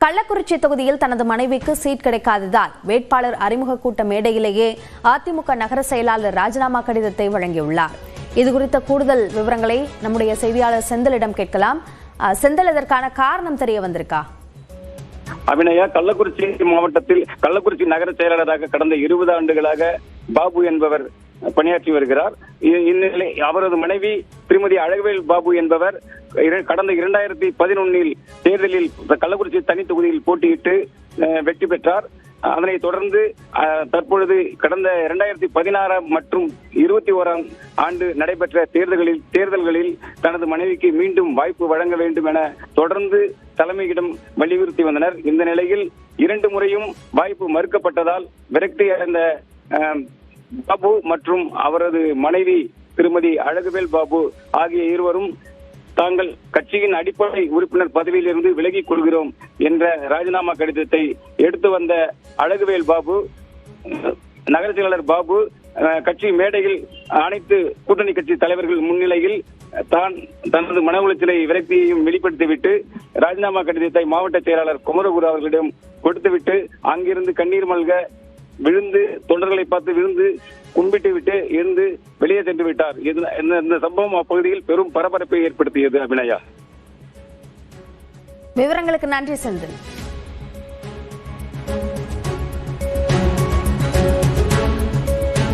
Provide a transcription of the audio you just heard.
கள்ளக்குறிச்சி தொகுதியில் தனது மனைவிக்கு சீட் கிடைக்காததால் வேட்பாளர் அறிமுக கூட்ட மேடையிலேயே அதிமுக நகர செயலாளர் ராஜினாமா கடிதத்தை வழங்கியுள்ளார். இதுகுறித்த கூடுதல் விவரங்களை நம்முடைய செய்தியாளர் செந்திலிடம் கேட்கலாம். செந்தில், இதற்கான காரணம் தெரிய வந்திருக்கா? அபிநயா, கள்ளக்குறிச்சி மாவட்டத்தில் கள்ளக்குறிச்சி நகர செயலாளராக கடந்த 20 ஆண்டுகளாக பாபு என்பவர் பணியாற்றி வருகிறார். இந்நிலை அவரது மனைவி திருமதி அழகுவேல் பாபு என்பவர் கடந்த 2011 தேர்தலில் கள்ளக்குறிச்சி தனி தொகுதியில் போட்டியிட்டு வெற்றி பெற்றார். அதனைத் தொடர்ந்து தற்பொழுது கடந்த 2016 மற்றும் 21 ஆண்டு நடைபெற்ற தேர்தல்களில் தனது மனைவிக்கு மீண்டும் வாய்ப்பு வழங்க வேண்டும் என தொடர்ந்து தலைமையிடம் வலியுறுத்தி வந்தனர். இந்த நிலையில் 2 முறையும் வாய்ப்பு மறுக்கப்பட்டதால் விரக்தி அடைந்த பாபு மற்றும் அவரது மனைவி திருமதி அழகுவேல் பாபு ஆகிய இருவரும் தாங்கள் கட்சியின் அடிப்படை உறுப்பினர் பதவியில் இருந்து விலகிக் கொள்கிறோம் என்ற ராஜினாமா கடிதத்தை எடுத்து வந்த அழகுவேல் பாபு, நகர செயலாளர் பாபு கட்சி மேடையில் அனைத்து கூட்டணி கட்சி தலைவர்கள் முன்னிலையில் தனது மன உளைச்சலை விரக்தியையும் வெளிப்படுத்திவிட்டு ராஜினாமா கடிதத்தை மாவட்ட செயலாளர் குமரகுரு அவர்களிடம் கொடுத்துவிட்டு அங்கிருந்து கண்ணீர் மல்க விழுந்து தொண்டர்களை பார்த்து விழுந்து கும்பிட்டு விட்டு இருந்து வெளியே சென்று விட்டார். இந்த சம்பவம் அப்பகுதியில் பெரும் பரபரப்பை ஏற்படுத்தியது. அபிநயா, விவரங்களுக்கு நன்றி செந்தில்.